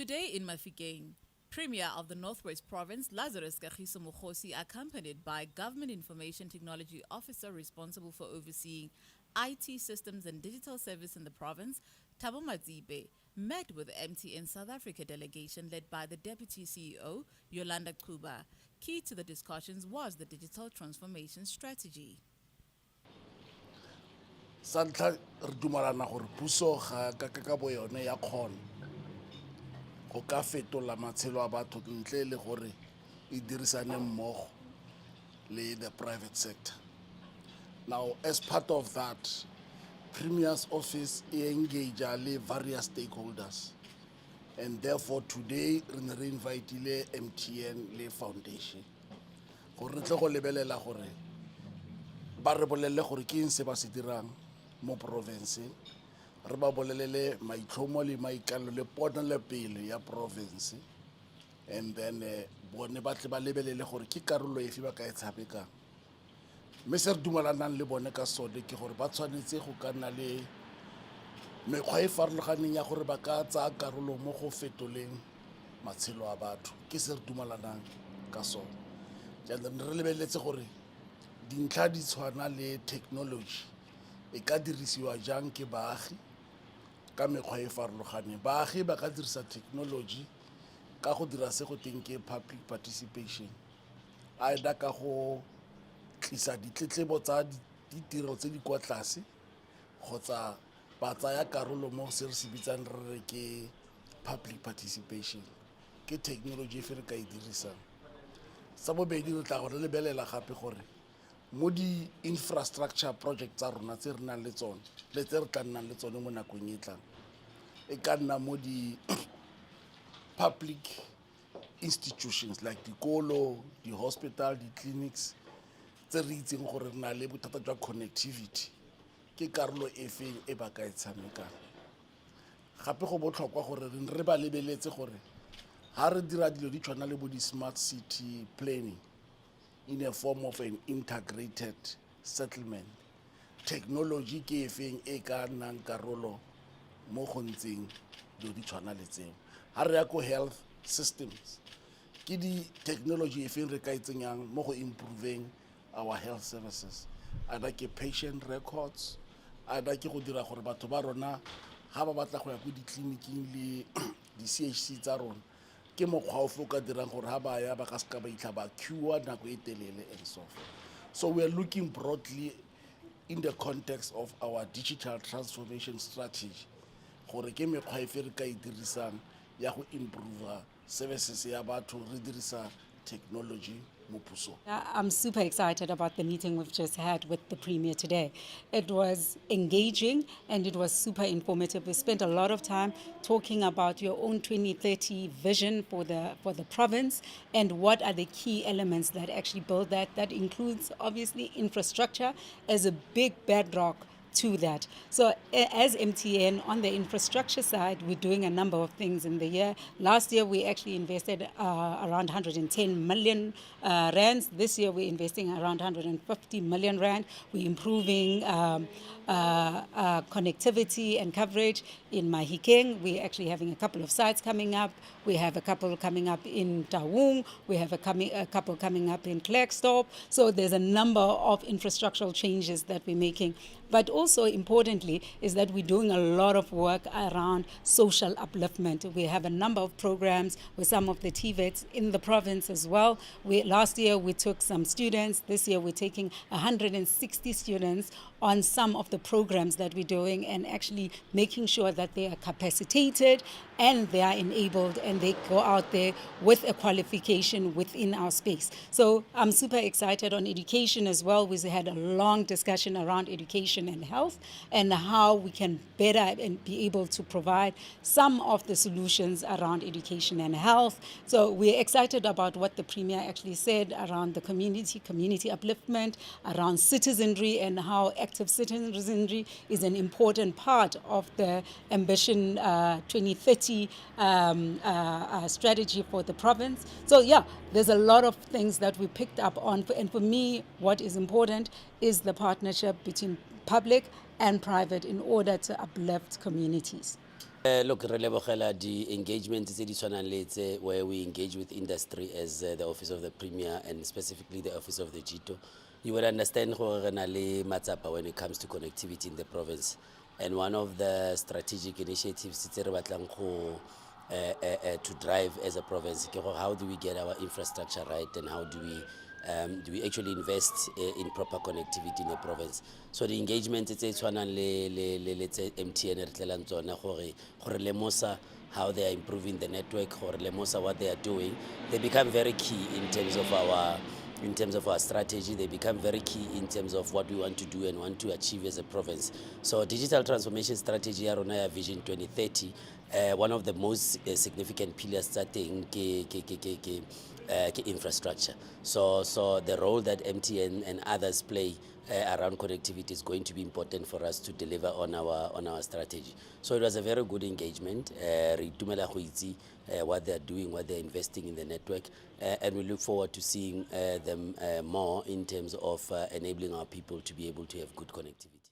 Today in Mafikeng, Premier of the Northwest Province, Lazarus Kagiso Mokgosi, accompanied by Government Information Technology Officer responsible for overseeing IT systems and digital service in the province, Thabo Matsipe, met with the MTN South Africa delegation led by the Deputy CEO, Yolanda Cuba. Key to the discussions was the digital transformation strategy. Santla re dumalana gore puso ga ka bo yone ya kgona go ka fetola matshelo a batho ntle le gore e dirisane mmogo le the private sector. Now, as part of that, Premier's office engage le various stakeholders, and therefore today re invite le MTN le foundation gore re tle go lebelela gore ba re bolelle gore ke eng se ba se dirang mo province, re ba bolelele maitlhomo le maikalo le ponelopele ya province, and then bone ba tle ba lebelele gore ke karolo efe ba ka e tshamekang. Mme se re dumalanang le bone ka sone ke gore ba tshwanetse go ka nna le mekgwa e farologaneng ya gore ba ka tsaya karolo mo go fetoleng matshelo a batho, ke se re dumalanang ka sone. Jaanong re lebeletse gore dintlha di tshwana le technology e ka dirisiwa jang ke baagi ka mekgwa e farologaneng. Baagi ba ka dirisa technology ka go dira se go teng ke public participation, either ka go tlisa ditletlebo tsa ditiro tse di kwa tlase kgotsa ba tsaya karolo mo se re se bitsang re re ke public participation, ke technology e fe re ka e dirisang. Sa bobedi re tla go lebelela gape gore mo di infrastructure project tsa rona tse re nang le tsone le tse re tla nnang le tsone mo nakong e tlang, e ka nna mo di public institutions like dikolo, di-hospital, di-clinics tse re itseng gore re na le bothata jwa connectivity, ke karolo e feng e ba ka e tshamekang. Gape go botlhokwa gore re ba lebeletse gore ha re dira dilo di tshwana le bo di-smart city planning in a form of an integrated settlement, technology ke e feng e ka nnang karolo mo go ntseng dilo di tshwana le tseo. Ha re ya ko health systems, ke di-technology e feng re ka e tsenyang mo go improving our health services, either ke patient records, either ke go dira gore batho ba rona ga ba batla go ya ko ditleliniking le di-CHC tsa rona ke mokgwa o fo ka dirang gore ha ba ya ba ka seka ba itlha ba queue nako e telele and so forth. So we are looking broadly in the context of our digital transformation strategy gore ke mekgwa e fe re ka e dirisang ya go improve services ya batho re dirisa technology. I'm super excited about the meeting we've just had with the Premier today. It was engaging and it was super informative. We spent a lot of time talking about your own 2030 vision for the province and what are the key elements that actually build that. That includes obviously infrastructure as a big bedrock to that. So as MTN on the infrastructure side, we're doing a number of things in the year. Last year we actually invested around 110 million rands. This year we're investing around 150 million rand. We're improving connectivity and coverage in Mafikeng. We're actually having a couple of sites coming up. We have a couple coming up in Taung. We have a couple coming up in Klerksdorp. So there's a number of infrastructural changes that we're making. But also importantly is that we're doing a lot of work around social upliftment. We have a number of programs with some of the TVETs in the province as well. Last year we took some students. This year we're taking 160 students on some of the programs that we're doing and actually making sure that they are capacitated and they are enabled and they go out there with a qualification within our space. So I'm super excited on education as well. We had a long discussion around education and health and how we can better and be able to provide some of the solutions around education and health. So we're excited about what the Premier actually said around the community upliftment, around citizenry and how active citizenry is an important part of the Ambition 2030 strategy for the province. So yeah, there's a lot of things that we picked up on. And for me, what is important is the partnership between public and private in order to uplift communities. Look, re lebogela di engagement tse di tshwanang le tse where we engage with industry as the Office of the Premier and specifically the Office of the GITO. You would understand gore re na le matsapa when it comes to connectivity in the province. And one of the strategic initiatives tse re batlang go to drive as a province ke gore how do we get our infrastructure right and how do we actually invest in proper connectivity in the province. So the engagement tse tshwanang le tse MTN re tlelang tsona gore lemosa how they are improving the network, gore lemosa what they are doing, they become very key in terms of our strategy. They become very key in terms of what we want to do and want to achieve as a province. So digital transformation strategy ya rona ya Vision 2030, one of the most significant pillars tsa teng ke infrastructure. So the role that MTN and others play around connectivity is going to be important for us to deliver on our strategy. So it was a very good engagement. Re itumela go itse what they are doing, what they are investing in the network, and we look forward to seeing them more in terms of enabling our people to be able to have good connectivity.